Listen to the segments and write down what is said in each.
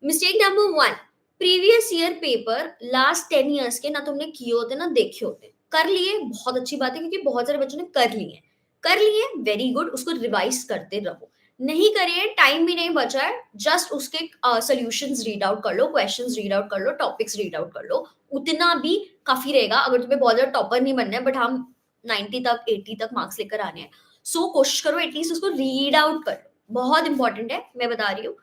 Mistake number 1, previous year paper last 10 years के ना तुमने किए होते ना देखे होते। कर लिए बहुत अच्छी बात है क्योंकि बहुत सारे बच्चों ने कर लिए वेरी गुड, उसको रिवाइज करते रहो। नहीं करे, टाइम भी नहीं बचा है, जस्ट उसके सॉल्यूशंस रीड आउट कर लो, क्वेश्चंस रीड आउट कर लो, टॉपिक्स रीड आउट कर लो, उतना भी काफी रहेगा। अगर तुम्हें बहुत ज्यादा टॉपर नहीं बनना है बट हम 90 तक 80 तक मार्क्स लेकर आने हैं, सो कोशिश करो एटलीस्ट उसको रीड आउट कर लो, बहुत इंपॉर्टेंट है, मैं बता रही हूँ।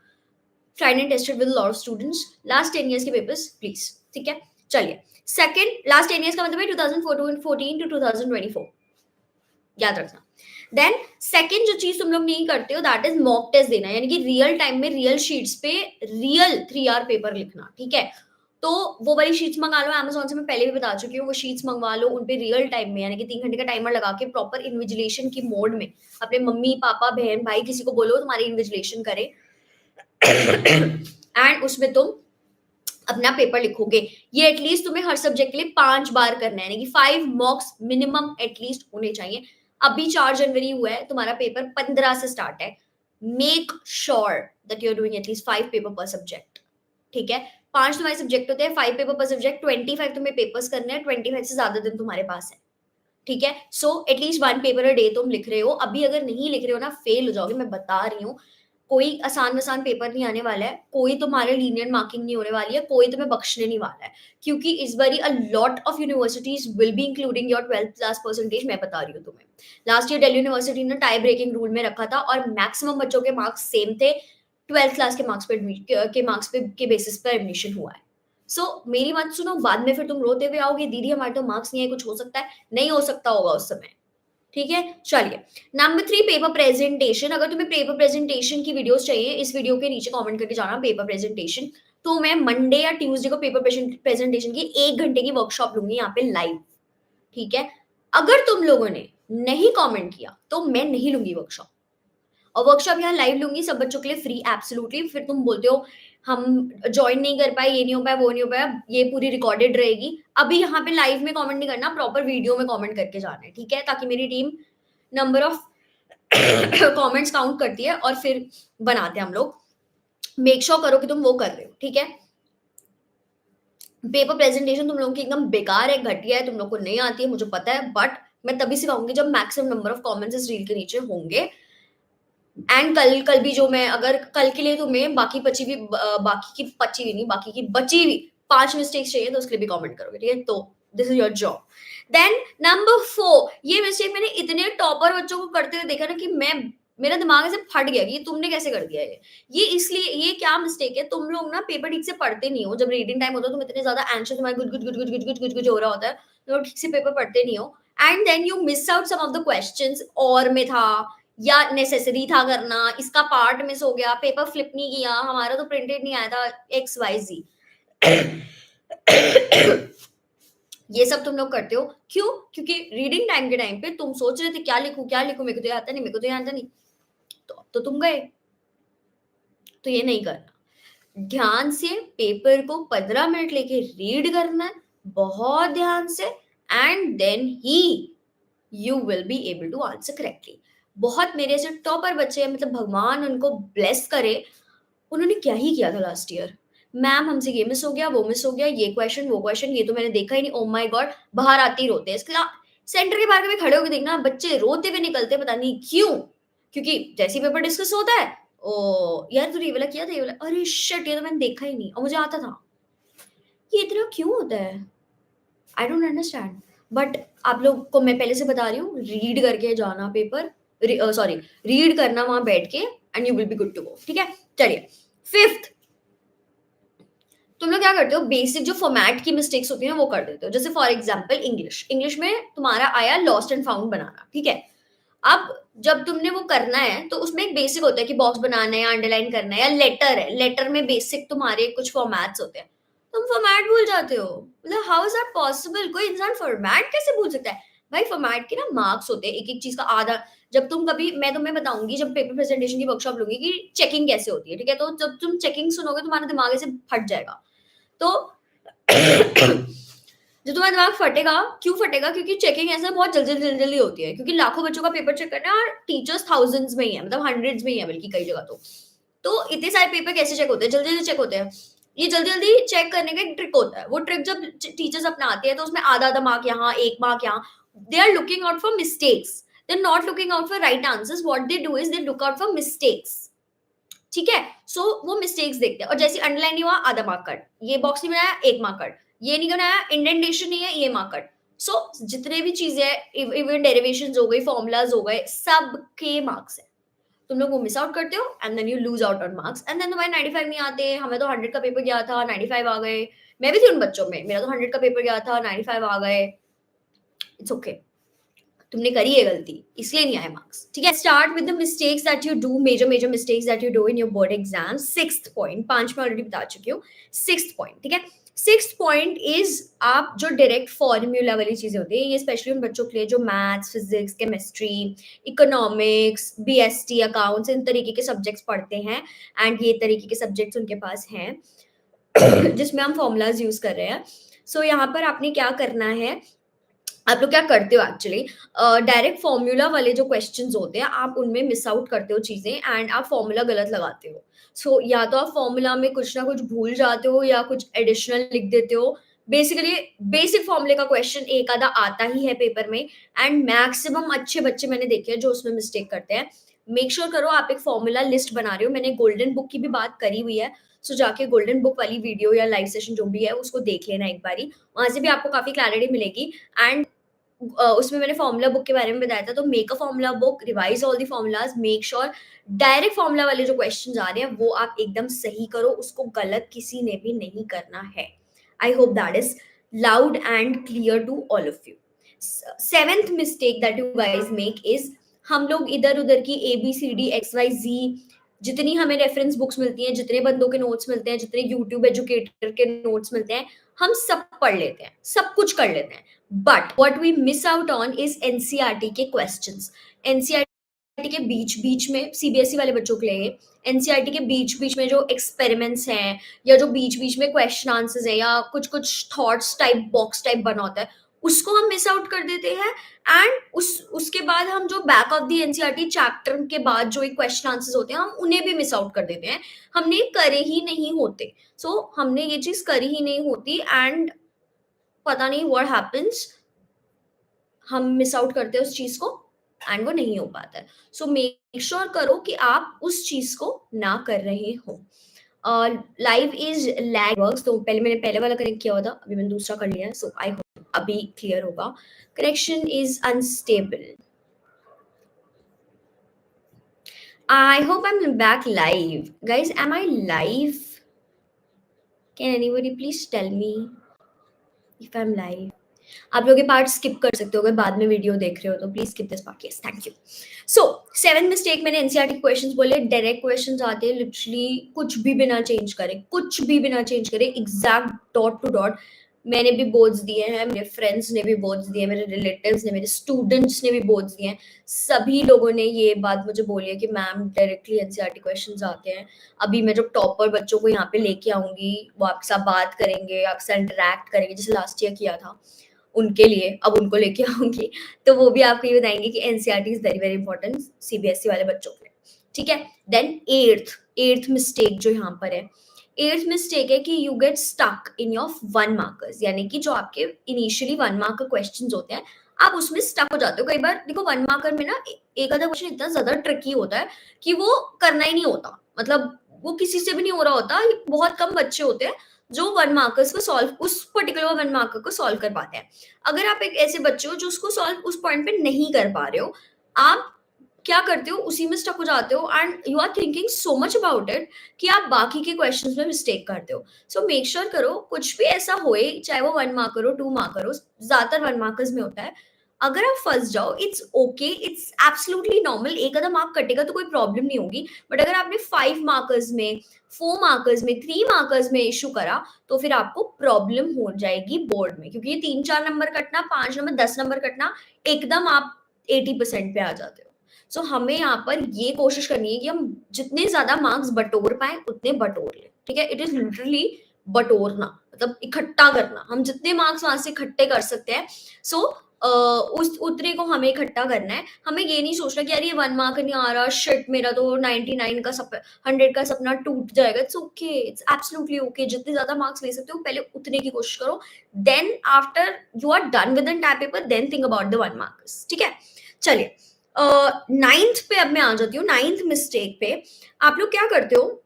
tried and tested with a lot of students last 10 years के papers please, ठीक है। चलिए, सेकंड, लास्ट 10 years का मतलब है 2014 to 2024, याद रखना। देन सेकंड जो चीज तुम लोग नहीं करते हो दैट इज मॉक टेस्ट देना, यानी कि रियल टाइम में रियल शीट्स पे रियल 3 आवर पेपर लिखना, ठीक है। तो वो वाली शीट्स मंगा लो Amazon से, मैं पहले भी बता चुकी हूँ, वो शीट्स मंगवा लो, उन पे रियल टाइम में यानी कि 3 घंटे का टाइमर लगा के प्रॉपर इन्विजिलेशन की मोड में अपने मम्मी पापा बहन भाई किसी को बोलो तुम्हारी इन्विजिलेशन करे एंड उसमें तुम अपना पेपर लिखोगे। ये एटलीस्ट तुम्हें हर सब्जेक्ट के लिए 5 बार करना है, यानी कि 5 मॉक्स मिनिमम एटलीस्ट होने चाहिए। अभी 4 जनवरी हुआ है, तुम्हारा पेपर 15 से स्टार्ट है। Make sure that you are doing at least 5 paper per subject, ठीक है। 5 तुम्हारे सब्जेक्ट होते हैं, 5 पेपर पर सब्जेक्ट, 25 तुम्हें पेपर्स करने हैं, 25 से ज्यादा दिन तुम्हारे पास है, ठीक है। So at least 1 paper a day तुम लिख रहे हो। अभी अगर नहीं लिख रहे हो ना, फेल हो जाओगे, मैं बता रही हूँ। कोई आसान पेपर नहीं आने वाला है, कोई तुम्हारे लीनियर मार्किंग नहीं होने वाली है, कोई तुम्हें बख्शने नहीं वाला है, क्योंकि इस बारी a lot of universities will be including your 12th class percentage. मैं बता रही हूँ तुम्हें, लास्ट ईयर दिल्ली यूनिवर्सिटी ने टाई ब्रेकिंग रूल में रखा था और मैक्सिमम बच्चों के मार्क्स सेम थे। 12th क्लास के मार्क्स पे के बेसिस पर एडमिशन हुआ है। सो मेरी बात सुनो, बाद में फिर तुम रोते हुए आओगे दीदी हमारे तो मार्क्स नहीं है, कुछ हो सकता है, नहीं हो सकता होगा उस समय, ठीक है। चलिए, नंबर 3, पेपर प्रेजेंटेशन। अगर तुम्हें पेपर प्रेजेंटेशन की वीडियोस चाहिए, इस वीडियो के नीचे कमेंट करके जाना पेपर प्रेजेंटेशन। तो मैं मंडे या ट्यूसडे को पेपर प्रेजेंटेशन की 1 घंटे की वर्कशॉप लूंगी यहाँ पे लाइव, ठीक है। अगर तुम लोगों ने नहीं कमेंट किया तो मैं नहीं लूंगी वर्कशॉप, और वर्कशॉप यहाँ लाइव लूंगी सब बच्चों के लिए फ्री एब्सोल्युटली। फिर तुम बोलते हो हम ज्वाइन नहीं कर पाए, ये नहीं हो पाया, वो नहीं हो पाया, ये पूरी रिकॉर्डेड रहेगी। अभी यहाँ पे लाइव में कमेंट नहीं करना, प्रॉपर वीडियो में कमेंट करके जाना है, ठीक है, ताकि मेरी team number of comments count करती है और फिर बनाते हैं हम लोग। मेक श्योर करो कि तुम वो कर रहे हो, ठीक है। पेपर प्रेजेंटेशन तुम लोगों की एकदम बेकार है, घटिया है, तुम लोग को नहीं आती है, मुझे पता है, बट मैं तभी सिखाऊंगी जब मैक्सिमम नंबर ऑफ कमेंट्स इस रील के नीचे होंगे। एंड कल भी जो मैं, अगर कल के लिए तुम्हें बाकी बची हुई बाकी की बची हुई 5 मिस्टेक्स चाहिए तो उसके लिए भी कमेंट करोगे, ठीक है। तो this is your job. Then number 4, ये मिस्टेक मैंने इतने टॉपर बच्चों को करते हुए देखा ना कि मेरा दिमाग ऐसे फट गया कि ये तुमने कैसे कर दिया ये इसलिए, ये क्या मिस्टेक है, तुम लोग ना पेपर ठीक से पढ़ते नहीं हो। जब रीडिंग टाइम होता है तुम इतने ज्यादा एंशियस, तुम्हारा गुज गुज गुज गुज गुज गुज गुज गुज हो रहा होता है, तो ठीक से पेपर पढ़ते नहीं हो and then you miss out some of the questions. और में था या नेसेसरी था करना, इसका पार्ट मिस हो गया, पेपर फ्लिप नहीं किया, हमारा तो प्रिंटेड नहीं आया था, XYZ। ये सब तुम लोग करते हो क्यों? क्योंकि रीडिंग टाइम के टाइम पे तुम सोच रहे थे क्या लिखूं, मेरे को तो आता नहीं, मेरे को तो आता नहीं, तो अब तो तुम गए। तो ये नहीं करना, ध्यान से पेपर को 15 मिनट लेके रीड करना है, बहुत ध्यान से, एंड देन ही you will be able to answer correctly. बहुत मेरे ऐसे टॉपर बच्चे हैं, मतलब भगवान उनको ब्लेस करे, उन्होंने क्या ही किया था लास्ट ईयर। मैम हमसे ये मिस हो गया, वो मिस हो गया, ये क्वेश्चन वो क्वेश्चन, ये तो मैंने देखा ही नहीं, ओ माय गॉड, बाहर आते ही रोते हैं। इसके सेंटर के बाहर कभी खड़े होकर देखना, बच्चे रोते हुए निकलते हैं, पता नहीं क्यों, क्योंकि जैसे ही पेपर डिस्कस होता है, ओ यार तूने ये वाला किया था, ये वाला, अरे शिट ये तो मैंने देखा ही नहीं और मुझे आता था। ये इतना क्यों होता है? I don't understand. बट आप लोग को मैं पहले से बता रही हूँ, रीड करके जाना पेपर, सॉरी रीड करना वहां बैठ के, and you will be good to go, ठीक है। चलिए, 5th, तुम लोग क्या करते हो, बेसिक जो फॉर्मेट की मिस्टेक्स होती हैं वो कर देते हो। जैसे फॉर एग्जांपल इंग्लिश में तुम्हारा आया लॉस्ट एंड फाउंड बनाना, ठीक है। अब जब तुमने वो करना है तो उसमें एक बेसिक होता है कि बॉक्स बनाना है या अंडरलाइन करना है, या लेटर है, लेटर में बेसिक तुम्हारे कुछ फॉर्मेट्स होते हैं, तुम फॉर्मेट भूल जाते हो। मतलब हाउ इज दैट पॉसिबल? कोई इंसान फॉर्मेट कैसे भूल सकता है? भाई फॉर्मेट के ना मार्क्स होते हैं, एक एक चीज का आधा। जब तुम कभी, मैं तुम्हें बताऊंगी जब पेपर प्रेजेंटेशन की वर्कशॉप लूंगी कि चेकिंग कैसे होती है, ठीक है। तो जब तुम चेकिंग सुनोगे तुम्हारा दिमाग ऐसे फट जाएगा। तो जो तुम्हारा दिमाग फटेगा, क्यों फटेगा? क्योंकि चेकिंग ऐसे बहुत जल्दी-जल्दी होती है, क्योंकि लाखों बच्चों का पेपर चेक करना है और टीचर्स थाउज़ेंड्स में ही है, मतलब हंड्रेड्स में ही है बल्कि कई जगह तो। तो इतने सारे पेपर कैसे चेक होते हैं? जल्दी-जल्दी चेक होते हैं। ये जल्दी-जल्दी चेक करने का एक ट्रिक होता है। वो ट्रिक जब टीचर्स अपनाते हैं तो उसमें आधा-आधा मार्क यहाँ, 1 मार्क यहाँ। They are looking out for mistakes. They are not looking out for right answers. What they do is they look out for mistakes. ठीक है? सो वो मिस्टेक्स देखते हैं और जैसे अंडरलाइन नहीं हुआ, आधा मार्क कट। ये बॉक्स नहीं बनाया, 1 मार्क कट। ये नहीं बनाया, इंडेंटेशन नहीं है, ये मार्क कट। सो जितने भी चीज़ें हैं, इवन डेरिवेशंस हो गई, फॉर्मूलाज़ हो गए, सबके मार्क्स हैं। तुम लोग वो मिस आउट करते हो and then you lose out on marks and then तुम्हारे 95 नहीं आते। हमें तो 100 का पेपर गया था, 95 आ गए। मैं भी थी उन बच्चों में। मेरा तो 100 का पेपर गया था, 95 आ गए। It's okay. तुमने करी है गलती, इसलिए नहीं आए मार्क्स। ठीक है? Start with the mistakes that you do, major mistakes that you do in your board exam. Sixth point, 5 में ऑलरेडी बता चुकी हूँ। सिक्स्थ पॉइंट, ठीक है? सिक्स्थ पॉइंट इज, आप जो डायरेक्ट फॉर्मूला वाली चीजें होती है, ये स्पेशली उन बच्चों के लिए जो maths, physics, chemistry, economics, BST, accounts, इन तरीके के सब्जेक्ट्स पढ़ते हैं एंड ये तरीके के सब्जेक्ट्स उनके पास हैं जिसमें हम फॉर्मूलाज यूज कर रहे हैं। सो यहाँ पर आपने क्या करना है, आप लोग क्या करते हो एक्चुअली, डायरेक्ट फॉर्मूला वाले जो क्वेश्चंस होते हैं, आप उनमें मिस आउट करते हो चीज़ें एंड आप फॉर्मूला गलत लगाते हो। सो या तो आप फॉर्मूला में कुछ ना कुछ भूल जाते हो या कुछ एडिशनल लिख देते हो। बेसिकली बेसिक फॉर्मूले का क्वेश्चन एक आधा आता ही है पेपर में एंड मैक्सिमम अच्छे बच्चे मैंने देखे हैं जो उसमें मिस्टेक करते हैं। मेक श्योर करो आप एक फॉर्मूला लिस्ट बना रहे हो। मैंने गोल्डन बुक की भी बात करी हुई है, सो जाके गोल्डन बुक वाली वीडियो या लाइव सेशन जो भी है उसको देख लेना एक बारी। वहाँ से भी आपको काफ़ी क्लैरिटी मिलेगी एंड उसमें मैंने फॉर्मूला बुक के बारे में बताया था, तो make a formula book, revise all the formulas, make sure direct formula वाले जो क्वेश्चंस आ रहे हैं वो आप एकदम सही करो, उसको गलत किसी ने भी नहीं करना है। I hope that is loud and clear to all of you. Seventh mistake that you guys make is, हम लोग इधर उधर की ABCD XYZ, जितनी हमें रेफरेंस बुक्स मिलती हैं, जितने बंदों के नोट्स मिलते हैं, जितने यूट्यूब एजुकेटर के नोट्स मिलते हैं, हम सब पढ़ लेते हैं, सब कुछ कर लेते हैं। But what we miss out on is NCERT के क्वेश्चंस। एनसीईआरटी के बीच बीच में, सीबीएसई वाले बच्चों के लिए एनसीईआरटी के बीच बीच में जो एक्सपेरिमेंट्स हैं या जो बीच बीच में क्वेश्चन आंसर्स है या कुछ कुछ थॉट्स टाइप बॉक्स टाइप बना होता है, उसको हम मिस आउट कर देते हैं एंड उसके बाद हम जो back of the NCERT chapter के बाद जो एक क्वेश्चन आंसर्स होते हैं, हम उन्हें भी मिस आउट कर देते हैं। हमने करे ही नहीं होते। सो हमने ये चीज करी ही नहीं होती एंड पता नहीं व्हाट हैपेंस, हम मिस आउट करते हैं उस चीज को एंड वो नहीं हो पाता है। सो मेक श्योर करो कि आप उस चीज को ना कर रहे हो। लाइव इज लैग वर्क्स, तो पहले मैंने पहले वाला कनेक्ट किया हुआ था, अभी मैंने दूसरा कर लिया है। सो आई होप अभी क्लियर होगा। Connection is unstable. I hope I am back live. Guys, am I live? Can anybody please tell me if I am live? आप लोग ये पार्ट स्किप कर सकते हो अगर बाद में वीडियो देख रहे हो तो, please skip this part. Yes, thank you. So 7 mistake मैंने एनसीईआरटी क्वेश्चंस बोले, डायरेक्ट क्वेश्चंस आते हैं लिटरली कुछ भी बिना चेंज करे, कुछ भी बिना चेंज करे, एग्जैक्ट डॉट टू डॉट। मैंने भी बोर्ड्स दिए हैं, मेरे फ्रेंड्स ने भी बोर्ड्स दिए, मेरे रिलेटिव्स ने, मेरे स्टूडेंट्स ने भी बोर्ड्स दिए हैं। सभी लोगों ने ये बात मुझे बोली है कि मैम डायरेक्टली एनसीईआरटी क्वेश्चंस आते हैं। अभी मैं जब टॉपर बच्चों को यहाँ पे लेके आऊंगी, वो आपके साथ बात करेंगे, आपके साथ इंटरेक्ट करेंगे, जैसे लास्ट ईयर किया था उनके लिए, अब उनको लेके आऊंगी तो वो भी आपको ये बताएंगे कि NCERT is very very important CBSE वाले बच्चों के लिए। ठीक है? देन एट्थ मिस्टेक जो यहाँ पर है, एट्थ मिस्टेक है कि you get stuck in your 1 markers, यानी कि जो आपके इनिशियली 1 मार्क क्वेश्चन होते हैं, आप उसमें स्टक हो जाते हो। कई बार देखो 1 मार्कर में ना एक आधा क्वेश्चन इतना ज्यादा ट्रिकी होता है कि वो करना ही नहीं होता, मतलब वो किसी से भी नहीं हो रहा होता। बहुत कम बच्चे होते हैं जो 1 मार्कर्स को सॉल्व, उस पर्टिकुलर 1 मार्कर को सॉल्व कर पाते हैं। अगर आप एक ऐसे बच्चे हो जो उसको सॉल्व उस पॉइंट पे नहीं कर पा रहे हो, आप क्या करते हो, उसी में स्टक हो जाते हो and you are thinking so much about it कि आप बाकी के क्वेश्चंस में मिस्टेक करते हो। सो मेक श्योर करो कुछ भी ऐसा होए, चाहे वो 1 मार्कर हो, 2 मार्कर हो, ज्यादातर 1 मार्कर्स में होता है, अगर आप फंस जाओ it's okay, it's absolutely normal. एक आधा मार्क कटेगा तो कोई प्रॉब्लम नहीं होगी। बट अगर आपने 5 मार्कर्स में, 4 मार्कर्स में, 3 मार्कर्स में इशू करा तो फिर आपको प्रॉब्लम हो जाएगी बोर्ड में, क्योंकि ये 3-4 नंबर कटना, 5 नंबर, 10 नंबर कटना, एकदम आप 80% पे आ जाते हो। सो हमें यहाँ पर ये कोशिश करनी है कि हम जितने ज्यादा मार्क्स बटोर पाए उतने बटोर लें। ठीक है? इट इज लिटरली बटोरना, मतलब इकट्ठा करना, हम जितने मार्क्स वहाँ से इकट्ठे कर सकते हैं, सो उस उतने को हमें इकट्ठा करना है। हमें ये नहीं सोचना कि यार ये 1 मार्क नहीं आ रहा, शिट मेरा तो 99 का 100 का सपना टूट जाएगा। It's okay, it's absolutely okay, जितने ज़्यादा मार्क्स ले सकते हो पहले उतने की कोशिश करो। Then after you are done with the entire paper, then think about the 1 marks, ठीक है? चलिए 9th पे अब मैं आ जाती हूँ, 9th मिस्टेक पे। आप लोग क्या करते हो,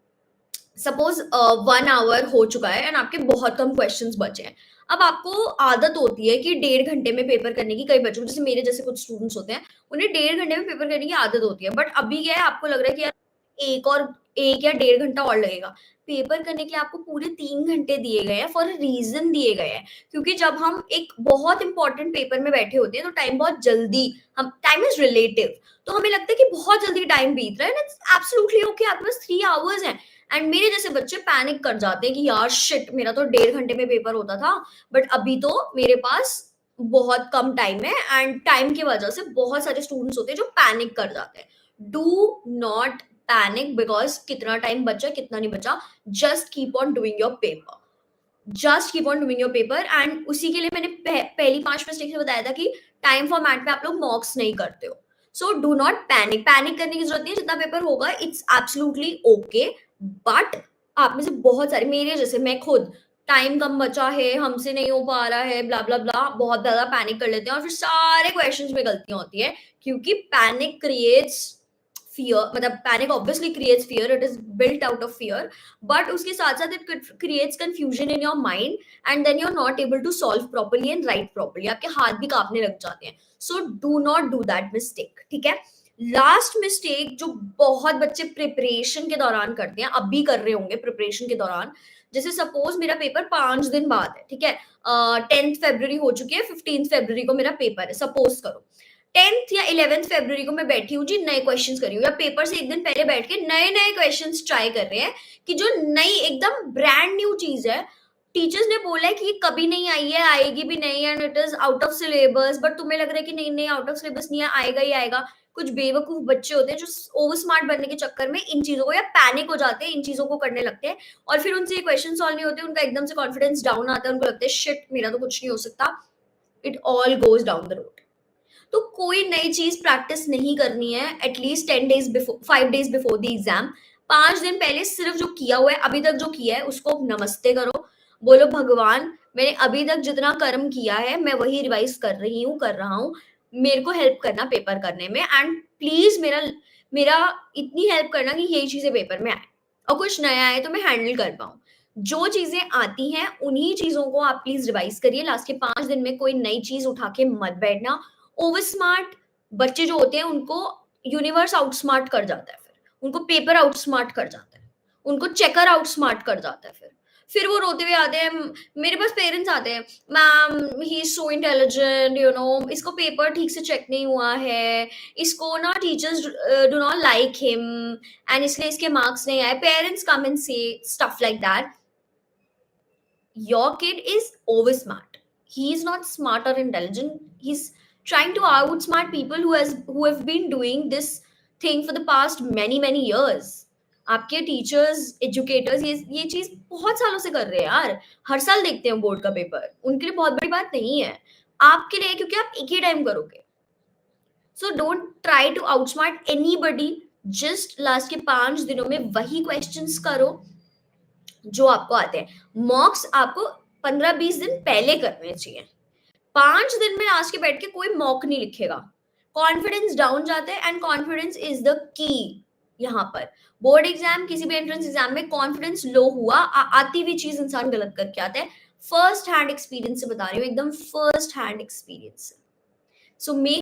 सपोज 1 आवर हो चुका है एंड आपके बहुत कम क्वेश्चंस बचे हैं। अब आपको आदत होती है कि 1.5 घंटे में पेपर करने की, कई बच्चों को, जैसे मेरे जैसे कुछ स्टूडेंट्स होते हैं, उन्हें 1.5 घंटे में पेपर करने की आदत होती है। बट अभी क्या है, आपको लग रहा है कि यार 1 या 1.5 घंटा और लगेगा। पेपर करने के लिए आपको पूरे 3 घंटे दिए गए हैं, फॉर अ रीजन दिए गए हैं, क्योंकि जब हम एक बहुत इंपॉर्टेंट पेपर में बैठे होते हैं तो टाइम बहुत जल्दी, हम टाइम इज रिलेटिव, तो हमें लगता है कि बहुत जल्दी टाइम बीत रहा है, इट्स एब्सोल्युटली ओके, आपके पास 3 आवर्स हैं। एंड मेरे जैसे बच्चे पैनिक कर जाते हैं कि यार शिट, मेरा तो 1.5 घंटे में पेपर होता था, बट अभी तो मेरे पास बहुत कम टाइम है। एंड टाइम की वजह से बहुत सारे स्टूडेंट्स होते हैं जो पैनिक कर जाते हैं। डू नॉट पैनिक बिकॉज कितना टाइम बचा कितना नहीं बचा, just keep on doing your paper, just keep on doing your paper. And उसी के लिए मैंने पहली 5 मिस्टेक में बताया था कि टाइम फॉर्मेट में आप लोग मॉक्स नहीं करते हो। सो डू नॉट पैनिक, पैनिक करने की जरूरत नहीं है, जितना पेपर होगा इट्स एब्सोल्युटली ओके। बट आप में से बहुत सारे, मेरे जैसे मैं खुद, टाइम कम बचा है, हमसे नहीं हो पा रहा है, ब्ला ब्ला ब्ला, बहुत ज्यादा पैनिक कर लेते हैं और फिर सारे क्वेश्चंस में गलतियां होती है, क्योंकि पैनिक क्रिएट्स फियर, मतलब panic obviously creates fear, it is built out of fear, but उसके साथ साथ it creates confusion in your mind and then you are not able to solve properly and write properly, आपके हाथ भी कांपने लग जाते हैं। So do not do that mistake, ठीक है? लास्ट मिस्टेक जो बहुत बच्चे प्रिपरेशन के दौरान करते हैं, अब भी कर रहे होंगे प्रिपरेशन के दौरान, जैसे सपोज मेरा पेपर 5 दिन बाद है, ठीक है? 10th फरवरी हो चुकी है, 15th फरवरी को मेरा पेपर है, सपोज करो 10th या 11th फरवरी को मैं बैठी हूँ जी, नए क्वेश्चंस कर रही हूँ, या पेपर से एक दिन पहले बैठ के नए नए क्वेश्चंस ट्राई कर रहे हैं, कि जो नई एकदम ब्रांड न्यू चीज है, टीचर्स ने बोला है कि ये कभी नहीं आई है, आएगी भी नहीं, and it is out of syllabus, but तुम्हें लग रहा है कि नहीं नहीं आउट ऑफ सिलेबस नहीं है, आएगा ही आएगा। कुछ बेवकूफ बच्चे होते हैं जो ओवर स्मार्ट बनने के चक्कर में इन चीजों को, या पैनिक हो जाते हैं, इन चीजों को करने लगते हैं, और फिर उनसे क्वेश्चन सॉल्व नहीं होते, उनका एकदम से कॉन्फिडेंस डाउन आता है, उनको लगता है शिट मेरा तो कुछ नहीं हो सकता, it all goes down the road. तो कोई नई चीज प्रैक्टिस नहीं करनी है at least 10 days before, 5 days before the exam. 5 दिन पहले सिर्फ जो किया हुआ है, अभी तक जो किया है उसको नमस्ते करो, बोलो भगवान मैंने अभी तक जितना कर्म किया है मैं वही रिवाइज कर रही हूँ, कर रहा हूँ, मेरे को हेल्प करना पेपर करने में, एंड प्लीज मेरा मेरा इतनी हेल्प करना कि यही चीजें पेपर में आए, और कुछ नया आए तो मैं हैंडल कर पाऊँ। जो चीजें आती हैं उन्हीं चीजों को आप प्लीज रिवाइज करिए, लास्ट के 5 दिन में कोई नई चीज उठा के मत बैठना। ओवर स्मार्ट बच्चे जो होते हैं उनको यूनिवर्स आउटस्मार्ट कर जाता है, फिर उनको पेपर आउटस्मार्ट कर जाता है, उनको चेकर आउटस्मार्ट कर जाता है, फिर वो रोते हुए आते हैं, मेरे पास पेरेंट्स आते हैं, ma'am he is so intelligent, you know इसको पेपर ठीक से चेक नहीं हुआ है, इसको ना teachers do not like him and इसलिए इसके मार्क्स नहीं आए। पेरेंट्स कम एंड से stuff like that. Your kid is over smart, he is not smart or intelligent, he's trying to outsmart people who have been doing this thing for the past many years। आपके teachers educators ये चीज बहुत सालों से कर रहे हैं यार, हर साल देखते हैं बोर्ड का पेपर, उनके लिए बहुत बड़ी बात नहीं है, आपके लिए, क्योंकि आप एक ही टाइम करोगे। So don't try to outsmart anybody, just last के 5 दिनों में वही क्वेश्चंस करो जो आपको आते हैं। मॉक्स आपको 15-20 दिन पहले करने चाहिए, 5 दिन में लास्ट के बैठ के कोई मॉक नहीं लिखेगा, कॉन्फिडेंस डाउन जाता है, and confidence is the key. यहाँ पर बोर्ड एग्जाम, किसी भी एंट्रेंस एग्जाम में कॉन्फिडेंस लो हुआ, आती हुई चीज इंसान गलत करके आता है। फर्स्ट हैंड एक्सपीरियंस से बता रही हूँ, एकदम फर्स्ट हैंड एक्सपीरियंस से। So make